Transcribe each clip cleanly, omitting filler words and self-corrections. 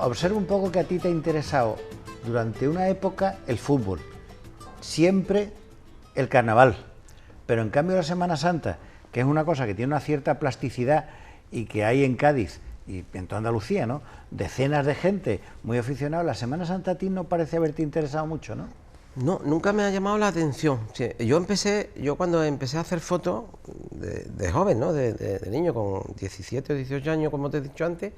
observo un poco que a ti te ha interesado durante una época el fútbol, siempre el carnaval, pero en cambio la Semana Santa, que es una cosa que tiene una cierta plasticidad y que hay en Cádiz y en toda Andalucía, ¿no?, decenas de gente muy aficionada, la Semana Santa a ti no parece haberte interesado mucho, ¿no? No, nunca me ha llamado la atención. Sí, yo cuando empecé a hacer fotos de joven, ¿no?, de niño, con 17 o 18 años, como te he dicho antes,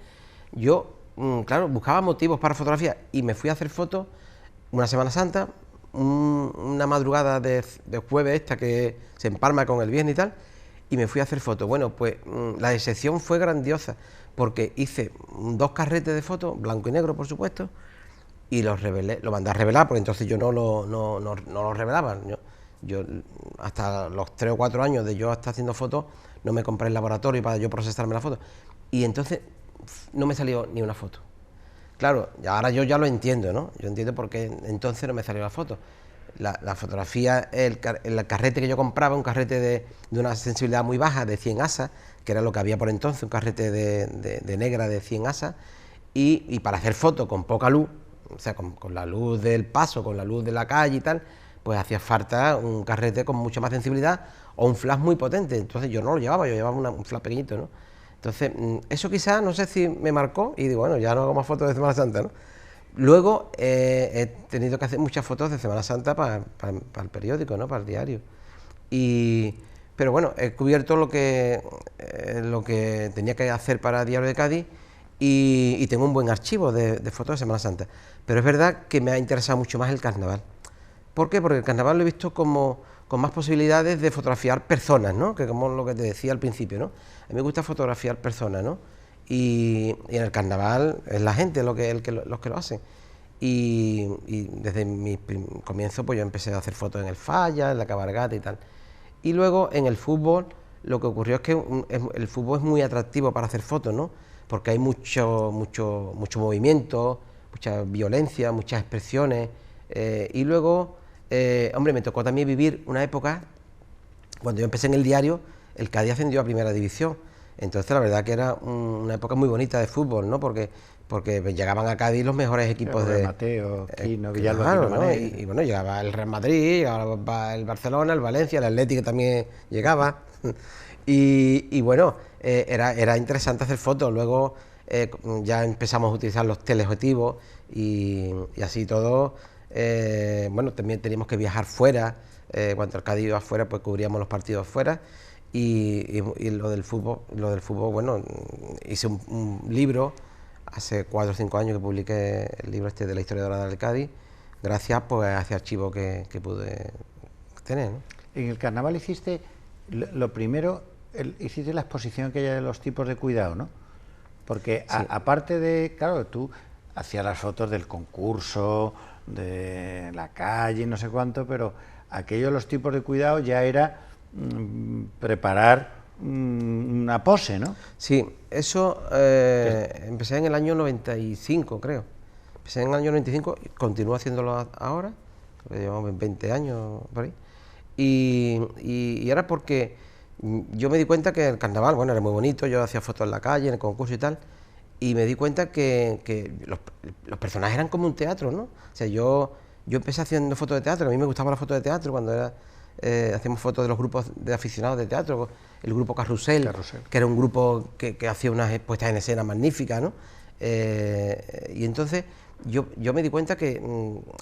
yo, claro, buscaba motivos para fotografía y me fui a hacer fotos una Semana Santa, una madrugada de jueves esta que se empalma con el viernes y tal, y me fui a hacer fotos. Bueno, pues la decepción fue grandiosa, porque hice 2 carretes de fotos, blanco y negro, por supuesto, y los revelé, lo mandé a revelar, porque entonces yo no lo revelaba. Yo hasta los 3 o 4 años de yo estar haciendo fotos, no me compré el laboratorio para yo procesarme la foto, y entonces no me salió ni una foto. Claro, ahora yo ya lo entiendo, ¿no? Yo entiendo por qué entonces no me salió la foto. La fotografía, el carrete que yo compraba, un carrete de una sensibilidad muy baja, de 100 asas, que era lo que había por entonces, un carrete de negra de 100 asas, y para hacer fotos con poca luz, o sea, con la luz del paso, con la luz de la calle y tal, pues hacía falta un carrete con mucha más sensibilidad o un flash muy potente. Entonces yo no lo llevaba, yo llevaba un flash pequeñito, ¿no? Entonces, eso quizás, no sé si me marcó, y digo, bueno, ya no hago más fotos de Semana Santa, ¿no? Luego he tenido que hacer muchas fotos de Semana Santa para el periódico, ¿no?, para el diario. Pero bueno, he cubierto lo que tenía que hacer para el Diario de Cádiz, y tengo un buen archivo de fotos de Semana Santa. Pero es verdad que me ha interesado mucho más el carnaval. ¿Por qué? Porque el carnaval lo he visto como con más posibilidades de fotografiar personas, ¿no?, que como lo que te decía al principio, ¿no? A mí me gusta fotografiar personas, ¿no? Y en el carnaval es la gente los que lo hacen. Y desde mi comienzo pues yo empecé a hacer fotos en el Falla, en la cabalgata y tal. Y luego en el fútbol lo que ocurrió es que el fútbol es muy atractivo para hacer fotos, ¿no? Porque hay mucho movimiento, mucha violencia, muchas expresiones. Y luego, hombre, me tocó también vivir una época, cuando yo empecé en el diario, el Cádiz ascendió a Primera División. Entonces la verdad que era una época muy bonita de fútbol, ¿no? Porque llegaban a Cádiz los mejores equipos de Mateo, Quino, Villalba, claro, ¿no? Y bueno, llegaba el Real Madrid, llegaba el Barcelona, el Valencia, el Atlético también llegaba. Y bueno, era interesante hacer fotos. Luego ya empezamos a utilizar los teleobjetivos y así todo. Bueno, también teníamos que viajar fuera. Cuando el Cádiz iba afuera, pues cubríamos los partidos fuera. Y lo del fútbol, bueno, hice un libro hace 4 o 5 años que publiqué el libro este de la historia dorada del Cádiz, gracias pues a ese archivo que pude tener, ¿no? En el carnaval hiciste, lo primero, hiciste la exposición aquella de los tipos de cuidado, ¿no? Porque sí, aparte de, claro, tú hacías las fotos del concurso, de la calle, no sé cuánto, pero aquello de los tipos de cuidado ya era preparar una pose, ¿no? Sí, eso empecé en el año 95, creo. Empecé en el año 95 y continúo haciéndolo ahora, llevamos 20 años por ahí. Y era porque yo me di cuenta que el carnaval, bueno, era muy bonito, yo hacía fotos en la calle, en el concurso y tal, y me di cuenta que los personajes eran como un teatro, ¿no? O sea, yo empecé haciendo fotos de teatro, a mí me gustaba la foto de teatro cuando era... hacíamos fotos de los grupos de aficionados de teatro, el grupo Carrusel, que era un grupo que hacía unas puestas en escena magníficas, ¿no? Y entonces yo me di cuenta que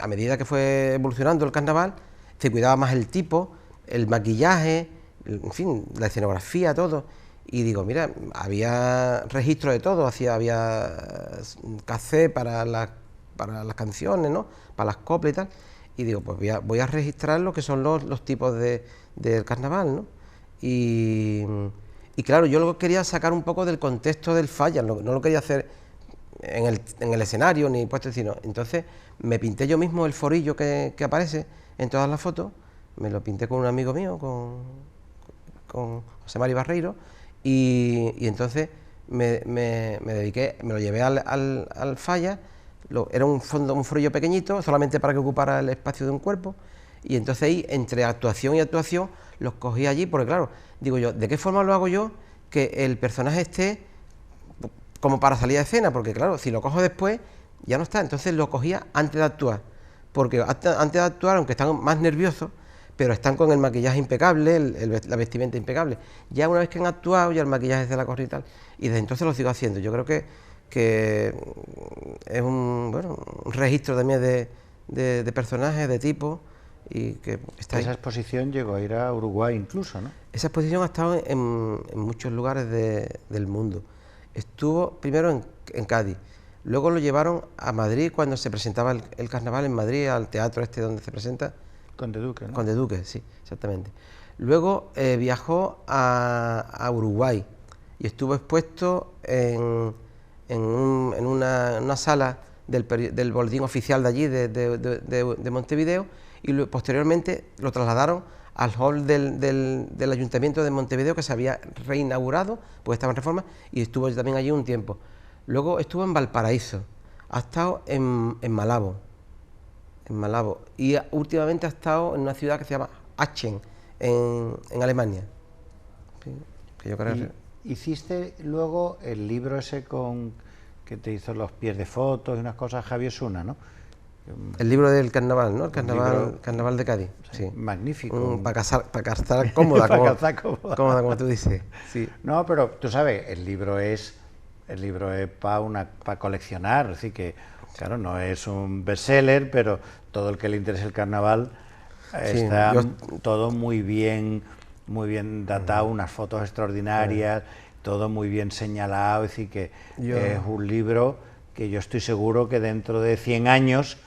a medida que fue evolucionando el carnaval, se cuidaba más el tipo, el maquillaje, en fin, la escenografía, todo. Y digo, mira, había registro de todo, había cassette para las canciones, ¿no?, para las coplas y tal. Y digo, pues voy a registrar lo que son los tipos del carnaval, ¿no? Y claro, yo lo quería sacar un poco del contexto del Falla, no lo quería hacer en el escenario ni puesto, sino entonces me pinté yo mismo el forillo que aparece en todas las fotos, me lo pinté con un amigo mío, con José Mari Barreiro, y entonces me dediqué, me lo llevé al Falla. Era un forillo pequeñito, solamente para que ocupara el espacio de un cuerpo, y entonces ahí, entre actuación y actuación, los cogí allí, porque claro, digo yo, ¿de qué forma lo hago yo que el personaje esté como para salir a escena? Porque claro, si lo cojo después, ya no está. Entonces lo cogía antes de actuar, porque antes de actuar, aunque están más nerviosos, pero están con el maquillaje impecable, la vestimenta impecable. Ya una vez que han actuado, ya el maquillaje se la corre y tal, y desde entonces lo sigo haciendo. Yo creo que es un registro también de personajes, de tipos, y que está ahí. Esa exposición llegó a ir a Uruguay incluso, ¿no? Esa exposición ha estado en muchos lugares del mundo. Estuvo primero en Cádiz, luego lo llevaron a Madrid cuando se presentaba el carnaval en Madrid, al teatro este donde se presenta. Conde Duque, ¿no? Conde Duque, sí, exactamente. Luego viajó a Uruguay y estuvo expuesto en una sala del boletín oficial de allí, de Montevideo, y posteriormente lo trasladaron al hall del Ayuntamiento de Montevideo, que se había reinaugurado, pues estaba en reforma, y estuvo también allí un tiempo. Luego estuvo en Valparaíso, ha estado en Malabo, y últimamente ha estado en una ciudad que se llama Aachen, en Alemania. Sí, que yo creo que... ¿Hiciste luego el libro ese que te hizo los pies de fotos y unas cosas, Javier Suna, ¿no? El libro del carnaval, ¿no? El carnaval de Cádiz. Sí. Magnífico. Para calzar cómoda, cómoda, como tú dices. Sí. No, pero tú sabes, el libro es para coleccionar, así que, claro, no es un bestseller, pero todo el que le interese el carnaval está todo muy bien datado, unas fotos extraordinarias, todo muy bien señalado, es decir, que es un libro que yo estoy seguro que dentro de 100 años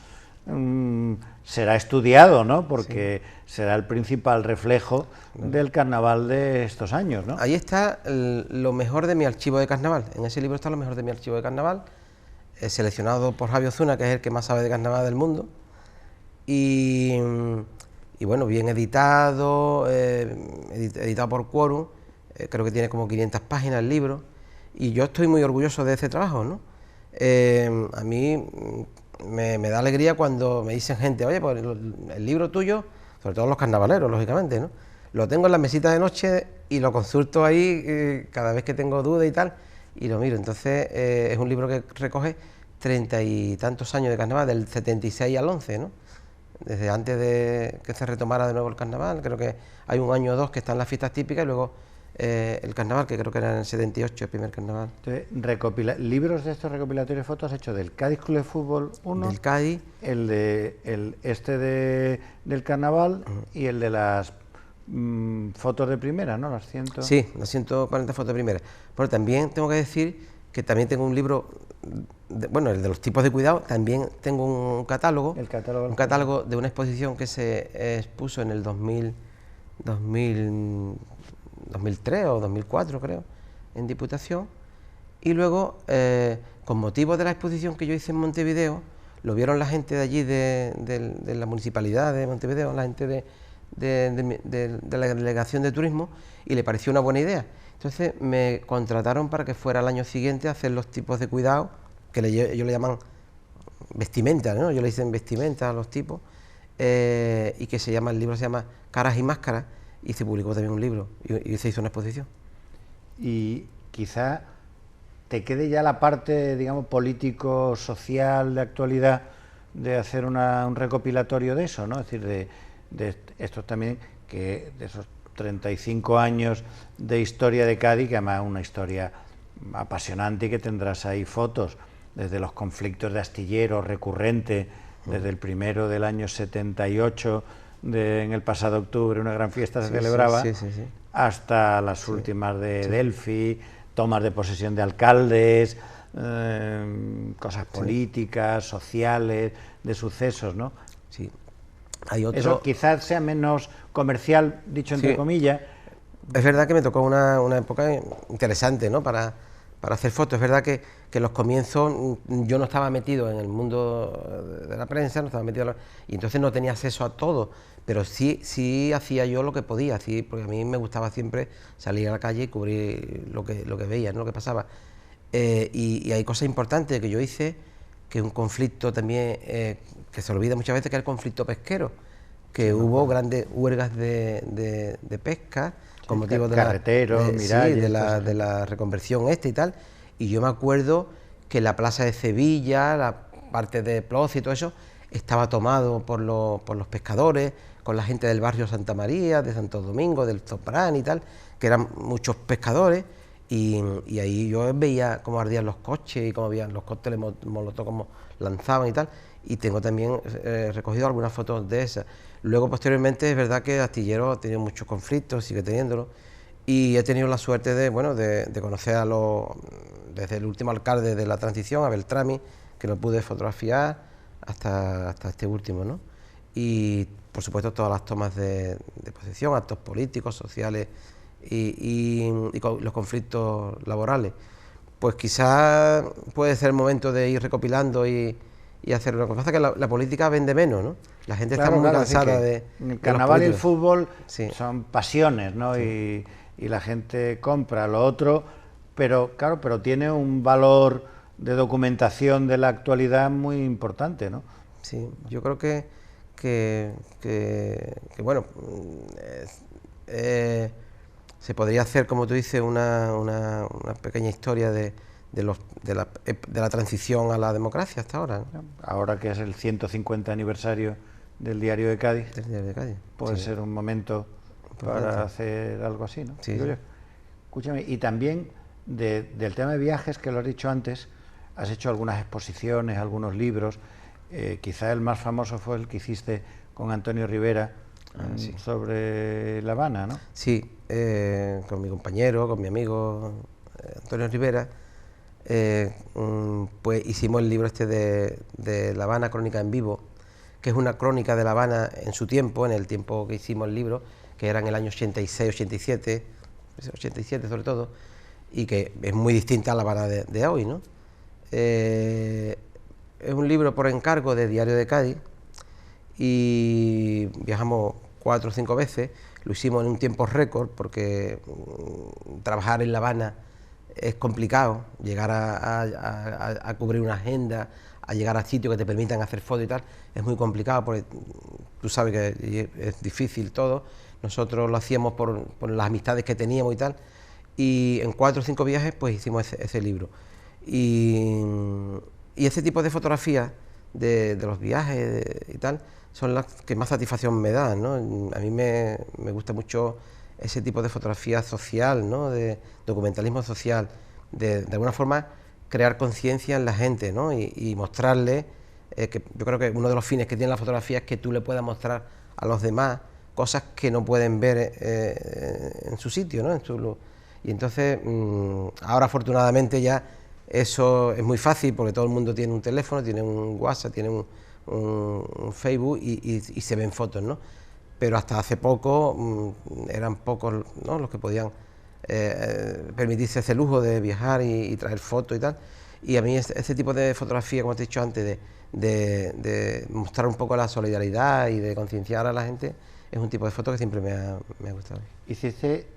será estudiado, ¿no? Porque será el principal reflejo del carnaval de estos años, ¿no? Ahí está lo mejor de mi archivo de carnaval. En ese libro está lo mejor de mi archivo de carnaval, seleccionado por Javier Zuna, que es el que más sabe de carnaval del mundo. Y bueno, bien editado, editado por Quorum, creo que tiene como 500 páginas el libro, y yo estoy muy orgulloso de ese trabajo, ¿no? A mí me da alegría cuando me dicen gente, oye, pues el libro tuyo, sobre todo los carnavaleros, lógicamente, ¿no? Lo tengo en la mesita de noche y lo consulto ahí cada vez que tengo dudas y tal, y lo miro. Entonces es un libro que recoge 30 y tantos años de carnaval, del 76 al 11, ¿no? Desde antes de que se retomara de nuevo el carnaval, creo que hay un año o dos que están las fiestas típicas y luego el carnaval, que creo que era en el 78, el primer carnaval. Entonces, libros de estos recopilatorios de fotos has hecho del Cádiz Club de Fútbol 1, del Cádiz, del carnaval y el de las fotos de primera, ¿no? Las 100. Sí, las 140 fotos de primera. Pero también tengo que decir que también tengo un libro, bueno, el de los tipos de cuidado, también tengo un catálogo, un catálogo de una exposición que se expuso en el 2003 o 2004, creo, en Diputación, y luego, con motivo de la exposición que yo hice en Montevideo, lo vieron la gente de allí, de la Municipalidad de Montevideo, la gente de la Delegación de Turismo, y le pareció una buena idea. Entonces me contrataron para que fuera al año siguiente a hacer los tipos de cuidado, que ellos le llaman vestimenta, ¿no? Yo le dicen vestimenta a los tipos, y que el libro se llama Caras y Máscaras, y se publicó también un libro y se hizo una exposición. Y quizá te quede ya la parte, digamos, político-social de actualidad de hacer un recopilatorio de eso, ¿no? Es decir, de esto también, que de esos 35 años de historia de Cádiz, que además es una historia apasionante y que tendrás ahí fotos desde los conflictos de astilleros recurrentes, desde el primero del año 78, en el pasado octubre una gran fiesta se celebraba, hasta las últimas de Delphi, tomas de posesión de alcaldes, cosas políticas, sociales, de sucesos, ¿no? Sí. Eso quizás sea menos comercial, dicho entre comillas. Es verdad que me tocó una época interesante, ¿no? Para hacer fotos. Es verdad que en los comienzos yo no estaba metido en el mundo de la prensa, no estaba metido y entonces no tenía acceso a todo, pero sí hacía yo lo que podía, porque a mí me gustaba siempre salir a la calle y cubrir lo que veía, ¿no? Lo que pasaba. Y hay cosas importantes que yo hice, que un conflicto también que se olvida muchas veces, que es el conflicto pesquero, que hubo grandes huelgas de pesca con motivo de la reconversión y tal, y yo me acuerdo que la plaza de Sevilla, parte de Ploz y todo eso, estaba tomado por los pescadores, con la gente del barrio Santa María, de Santo Domingo, del Zombrán y tal, que eran muchos pescadores, y ahí yo veía cómo ardían los coches y cómo habían los cócteles molotov, cómo lanzaban y tal, y tengo también recogido algunas fotos de esas. Luego, posteriormente, es verdad que Astillero ha tenido muchos conflictos, sigue teniéndolo, y he tenido la suerte de conocer desde el último alcalde de la transición, a Beltrami, que lo pude fotografiar, hasta este último, ¿no? Y, por supuesto, todas las tomas de posesión, actos políticos, sociales y los conflictos laborales. Pues quizás puede ser el momento de ir recopilando y hacerlo. Lo que pasa es que la política vende menos, ¿no? La gente está muy cansada de el carnaval y el fútbol sí. son pasiones, ¿no? Sí. Y la gente compra lo otro, pero claro, pero tiene un valor de documentación de la actualidad muy importante, ¿no? Sí, yo creo que bueno, se podría hacer, como tú dices, una pequeña historia de la transición a la democracia hasta ahora, ¿no? Ahora que es el 150 aniversario del Diario de Cádiz, puede sí. ser un momento para hacer algo así, ¿no? Sí, sí. Escúchame, y también del tema de viajes, que lo has dicho antes, has hecho algunas exposiciones, algunos libros, quizá el más famoso fue el que hiciste con Antonio Rivera sí. sobre La Habana, ¿no? Sí, con mi compañero, con mi amigo Antonio Rivera, pues hicimos el libro este de La Habana, Crónica en Vivo, que es una crónica de La Habana en su tiempo, en el tiempo que hicimos el libro, que era en el año 86, 87, 87 sobre todo, y que es muy distinta a La Habana de hoy, ¿no? Es un libro por encargo de Diario de Cádiz y viajamos 4 o 5 veces, lo hicimos en un tiempo récord porque trabajar en La Habana es complicado, llegar a cubrir una agenda, a llegar a sitios que te permitan hacer fotos y tal, es muy complicado porque tú sabes que es difícil todo. Nosotros lo hacíamos por las amistades que teníamos y tal, y en 4 o 5 viajes pues hicimos ese libro. Y ese tipo de fotografías de los viajes y tal son las que más satisfacción me dan, ¿no? A mí me gusta mucho ese tipo de fotografía social, ¿no? De documentalismo social, de alguna forma crear conciencia en la gente, ¿no? Y mostrarle, que yo creo que uno de los fines que tiene la fotografía es que tú le puedas mostrar a los demás cosas que no pueden ver en su sitio, ¿no? Y entonces, ahora afortunadamente ya eso es muy fácil porque todo el mundo tiene un teléfono, tiene un WhatsApp, tiene un Facebook y se ven fotos, ¿no? Pero hasta hace poco eran pocos, ¿no?, los que podían permitirse ese lujo de viajar y traer fotos y tal. Y a mí ese tipo de fotografía, como te he dicho antes, de mostrar un poco la solidaridad y de concienciar a la gente, es un tipo de foto que siempre me ha gustado. ¿Hiciste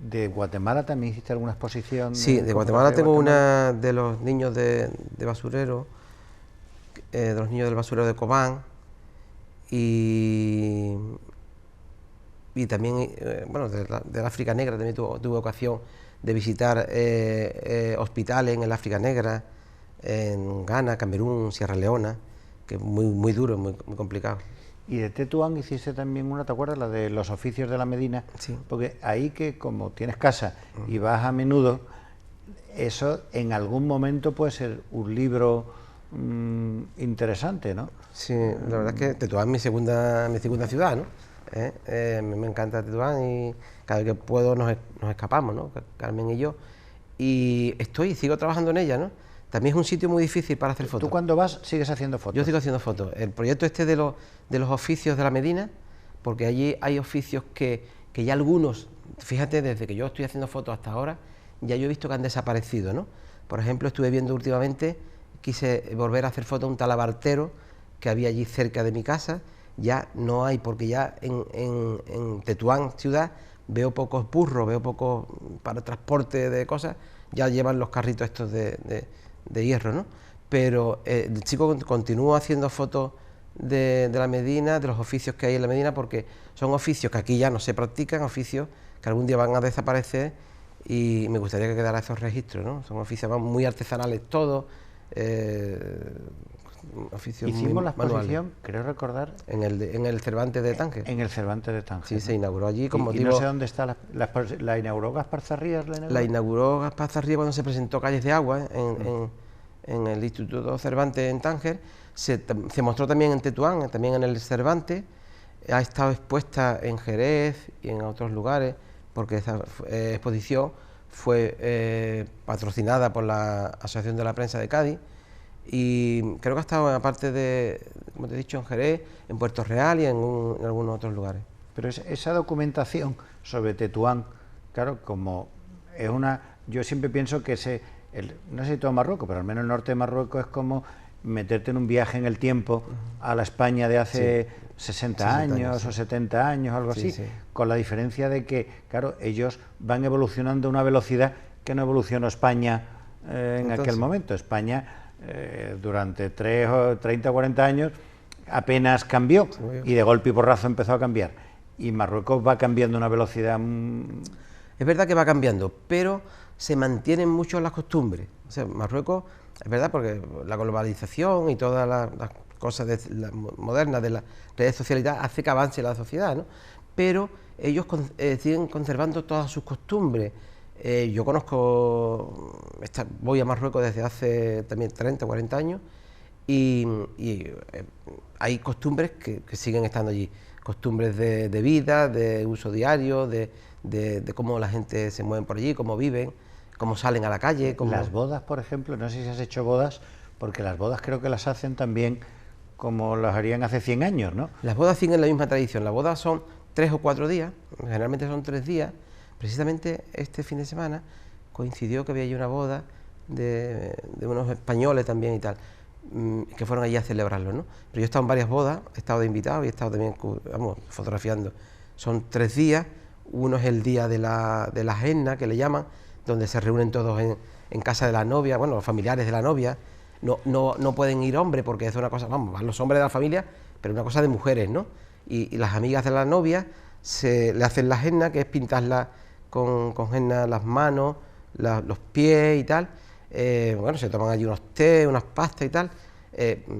de Guatemala también hiciste alguna exposición? Sí, de Guatemala tengo una de los niños de basurero, de los niños del basurero de Cobán, y también, bueno, del África Negra también tuve ocasión de visitar hospitales en el África Negra, en Ghana, Camerún, Sierra Leona, que es muy duro, muy complicado. Y de Tetuán hiciste también una, ¿te acuerdas? La de los oficios de la Medina. Sí. Porque ahí, que como tienes casa y vas a menudo, eso en algún momento puede ser un libro interesante, ¿no? Sí, la verdad es que Tetuán es mi segunda ciudad, ¿no? Me encanta Tetuán y cada vez que puedo nos escapamos, ¿no? Carmen y yo. Y sigo trabajando en ella, ¿no? También es un sitio muy difícil para hacer fotos. ¿Tú cuando vas sigues haciendo fotos? Yo sigo haciendo fotos. El proyecto este de los oficios de la Medina, porque allí hay oficios que ya algunos, fíjate, desde que yo estoy haciendo fotos hasta ahora, ya yo he visto que han desaparecido, ¿no? Por ejemplo, estuve viendo últimamente, quise volver a hacer fotos a un talabartero que había allí cerca de mi casa, ya no hay, porque ya en Tetuán ciudad veo pocos burros, veo pocos para transporte de cosas, ya llevan los carritos estos de hierro, ¿no? Pero el chico continúa haciendo fotos de la Medina, de los oficios que hay en la Medina, porque son oficios que aquí ya no se practican, oficios que algún día van a desaparecer, y me gustaría que quedara esos registros, ¿no? Son oficios muy artesanales todos, oficios Hicimos la manuales. exposición, creo recordar, En el Cervantes de Tánger. en el Cervantes de Tánger. Sí, se inauguró allí con Y motivo... no sé dónde está la inauguró Gaspar Zarrías. La inauguró Gaspar Zarrías cuando se presentó Calles de Agua en el Instituto Cervantes en Tánger. Se mostró también en Tetuán, también en el Cervantes. Ha estado expuesta en Jerez y en otros lugares, porque esa exposición fue patrocinada por la Asociación de la Prensa de Cádiz. Y creo que ha estado, aparte de, como te he dicho, en Jerez, en Puerto Real y en algunos otros lugares. Pero esa documentación sobre Tetuán, claro, como es una... Yo siempre pienso que no sé si todo Marruecos, pero al menos el norte de Marruecos es como meterte en un viaje en el tiempo a la España de hace 60 años sí. o 70 años, algo así, Sí. con la diferencia de que, claro, ellos van evolucionando a una velocidad que no evolucionó España en aquel momento. España, durante 30 o 40 años, apenas cambió y de golpe y porrazo empezó a cambiar. Y Marruecos va cambiando a una velocidad... Es verdad que va cambiando, pero se mantienen mucho las costumbres. O sea, Marruecos, es verdad, porque la globalización y todas las cosas modernas de las redes sociales y tal, hace que avance la sociedad, ¿no? Pero ellos siguen conservando todas sus costumbres. Yo voy a Marruecos desde hace también 30 o 40 años y hay costumbres que siguen estando allí. Costumbres de vida, de uso diario, de cómo la gente se mueve por allí, cómo viven, cómo salen a la calle. Las bodas, por ejemplo, no sé si has hecho bodas, porque las bodas creo que las hacen también como las harían hace 100 años, ¿no? Las bodas siguen la misma tradición. Las bodas son 3 o 4 días, generalmente son 3 días. Precisamente este fin de semana coincidió que había allí una boda de unos españoles también y tal, que fueron allí a celebrarlo, ¿no? Pero yo he estado en varias bodas, he estado de invitado y he estado también, fotografiando. Son 3 días, uno es el día de la henna, que le llaman, donde se reúnen todos en casa de la novia, bueno, los familiares de la novia. No pueden ir hombres porque es una cosa, vamos, van los hombres de la familia, pero una cosa de mujeres, ¿no? Y las amigas de la novia le hacen la henna, que es pintarla con henna las manos, los pies y tal. Bueno, se toman allí unos té, unas pastas y tal,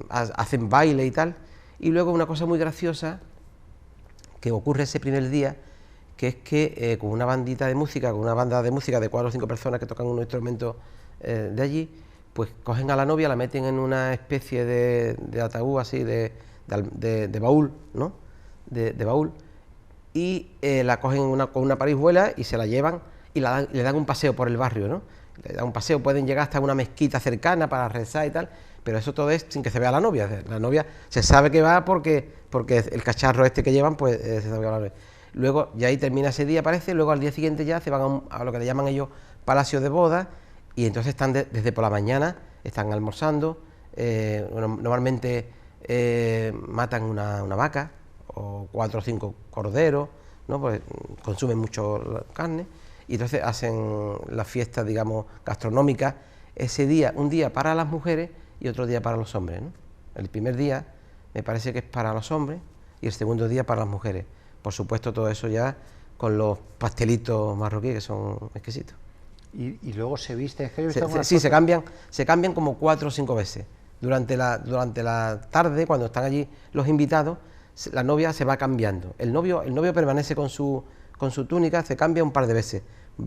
hacen baile y tal. Y luego una cosa muy graciosa que ocurre ese primer día, que es que con una bandita de música, con una banda de música de 4 o 5 personas que tocan un instrumento de allí, pues cogen a la novia, la meten en una especie de ataúd así, de baúl, ¿no? De baúl, y la cogen con una parihuela y se la llevan y le dan un paseo por el barrio, ¿no? Le dan un paseo, pueden llegar hasta una mezquita cercana para rezar y tal, pero eso todo es sin que se vea a la novia. La novia se sabe que va porque el cacharro este que llevan, pues se sabe que va a la novia. Luego, ya ahí termina ese día, parece, luego al día siguiente ya se van a lo que le llaman ellos palacio de boda, y entonces están desde por la mañana, están almorzando, normalmente matan una vaca, o 4 o 5 corderos, ¿no? Pues consumen mucho carne, y entonces hacen la fiesta, digamos, gastronómica, ese día, un día para las mujeres y otro día para los hombres, ¿no? El primer día me parece que es para los hombres y el segundo día para las mujeres. Por supuesto, todo eso ya con los pastelitos marroquíes, que son exquisitos. Y luego se viste... Sí, se cambian como 4 o 5 veces. Durante la tarde, cuando están allí los invitados, la novia se va cambiando. El novio permanece con su túnica, se cambia un par de veces.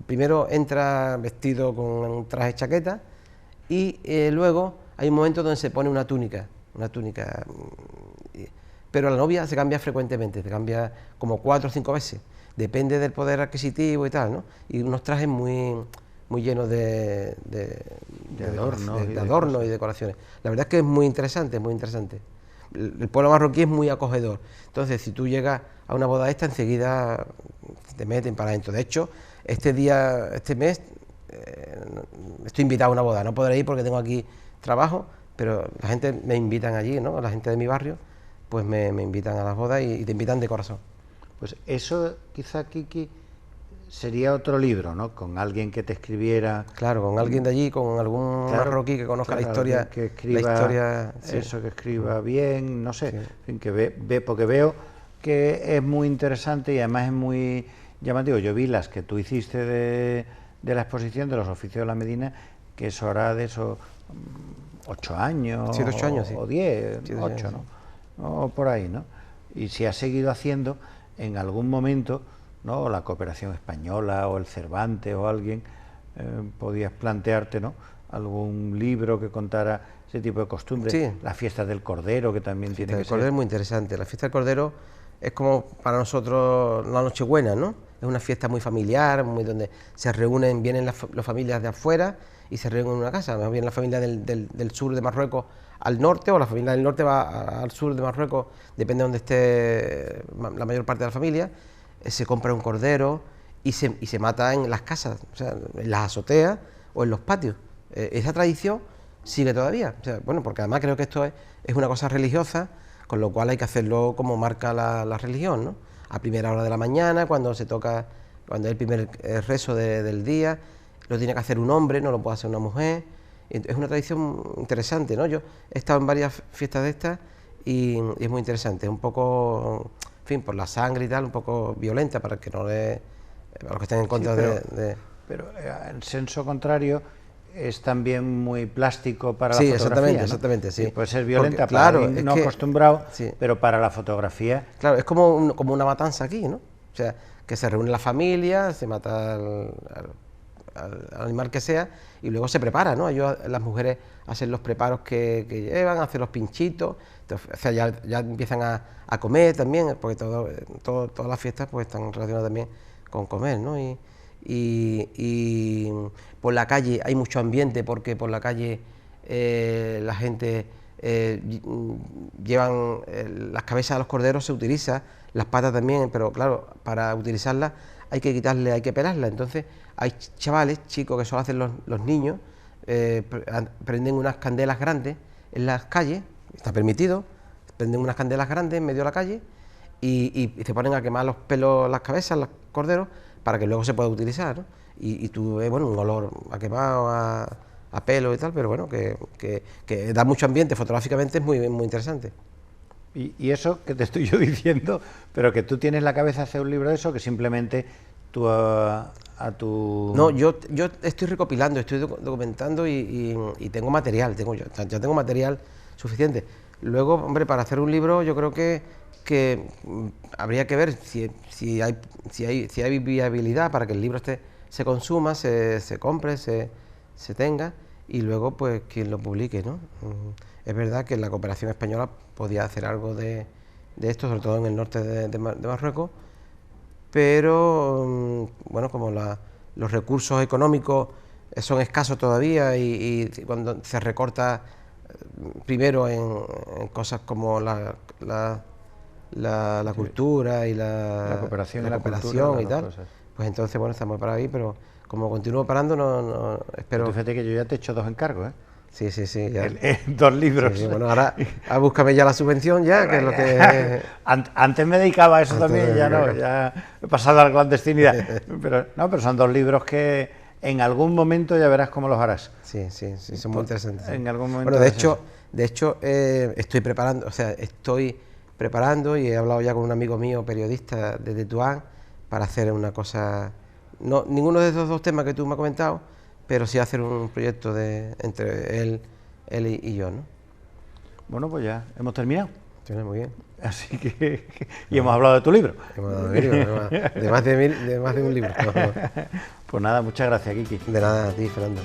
Primero entra vestido con un traje chaqueta y luego hay un momento donde se pone una túnica. Pero la novia se cambia frecuentemente, se cambia como 4 o 5 veces. Depende del poder adquisitivo y tal, ¿no? Y unos trajes muy llenos de adornos y decoraciones. La verdad es que es muy interesante, muy interesante. El pueblo marroquí es muy acogedor. Entonces, si tú llegas a una boda esta, enseguida te meten para adentro. De hecho, este mes, estoy invitado a una boda. No podré ir porque tengo aquí trabajo, pero la gente me invitan allí, ¿no? La gente de mi barrio, pues me invitan a las bodas y te invitan de corazón. Pues eso, quizá, Kiki, sería otro libro, ¿no? Con alguien que te escribiera... Claro, con alguien de allí, con algún marroquí que conozca la historia... Que escriba eso, que escriba bien, no sé, en fin, que porque veo que es muy interesante y además es muy llamativo. Yo vi las que tú hiciste de la exposición de los oficios de la Medina, que eso hará de eso 8 años, 7, 8 años, sí. o 10, 7, 8, años, ¿no? O por ahí, ¿no? Y si has seguido haciendo, en algún momento, ¿no? La Cooperación Española o el Cervantes o alguien, podías plantearte, ¿no? Algún libro que contara ese tipo de costumbres. Sí. Las fiestas del Cordero, que también tiene que El Cordero ser. es muy interesante. La fiesta del Cordero es como para nosotros la Nochebuena, ¿no? Es una fiesta muy familiar, muy donde se reúnen, vienen las familias de afuera y se reúnen en una casa. Viene la familia del sur de Marruecos al norte, o la familia del norte va al sur de Marruecos, depende de donde esté la mayor parte de la familia. Se compra un cordero y se mata en las casas, o sea, en las azoteas o en los patios. Esa tradición sigue todavía, o sea, bueno, porque además creo que esto es una cosa religiosa, con lo cual hay que hacerlo como marca la religión, ¿no? A primera hora de la mañana, cuando es el primer rezo del día, lo tiene que hacer un hombre, no lo puede hacer una mujer. Es una tradición interesante, ¿no? Yo he estado en varias fiestas de estas y es muy interesante, es un poco, en fin, por la sangre y tal, un poco violenta para que no para los que estén en contra Pero en senso contrario es también muy plástico para sí, la fotografía, ¿no? exactamente, sí. Puede ser violenta porque, para claro, alguien no acostumbrado, sí, pero para la fotografía... Claro, es como una matanza aquí, ¿no? O sea, que se reúne la familia, se mata al animal que sea y luego se prepara, ¿no? Las mujeres hacen los preparos que llevan, hacen los pinchitos, entonces, o sea, ya empiezan a comer también, porque todas las fiestas pues están relacionadas también con comer, ¿no? Y por la calle hay mucho ambiente, porque por la calle la gente llevan las cabezas de los corderos, se utiliza, las patas también, pero claro, para utilizarlas hay que pelarlas, entonces hay chavales, chicos, que solo hacen los niños, prenden unas candelas grandes en las calles, está permitido, prenden unas candelas grandes en medio de la calle y se ponen a quemar los pelos, las cabezas, los corderos, para que luego se pueda utilizar, ¿no? Y tú ves, bueno, un olor a quemado, a pelo y tal, pero bueno, que da mucho ambiente, fotográficamente es muy interesante. Y eso que te estoy yo diciendo, pero que tú tienes la cabeza hacer un libro de eso, que simplemente tú a tu... No, yo estoy recopilando, estoy documentando y tengo material, ya tengo material suficiente. Luego, hombre, para hacer un libro yo creo que habría que ver si hay viabilidad para que el libro se consuma, se compre, se tenga, y luego pues quien lo publique, ¿no? Es verdad que la Cooperación Española podía hacer algo de esto, sobre todo en el norte de Marruecos, pero bueno, como los recursos económicos son escasos todavía y cuando se recorta primero en cosas como la cultura y la cooperación, y tal, cosas. Pues entonces bueno, estamos para ahí, pero como continúo parando, no espero. Tú fíjate que yo ya te he hecho 2 encargos, ¿eh? Sí, ya. 2 libros. Sí, bueno, ahora búscame ya la subvención ya, que es lo que... Antes me dedicaba a eso también, ya no, ya he pasado a la clandestinidad. Pero son 2 libros que en algún momento ya verás cómo los harás. Sí, son muy interesantes. En algún momento. Bueno, de hecho estoy preparando y he hablado ya con un amigo mío, periodista de Tetuán, para hacer una cosa, no ninguno de esos 2 temas que tú me has comentado, pero sí hacer un proyecto entre él y yo, ¿no? Bueno, pues ya hemos terminado. Muy bien. Así que y hemos hablado de tu libro. De más de un libro. Pues nada, muchas gracias, Kiki. De nada, a ti, Fernando.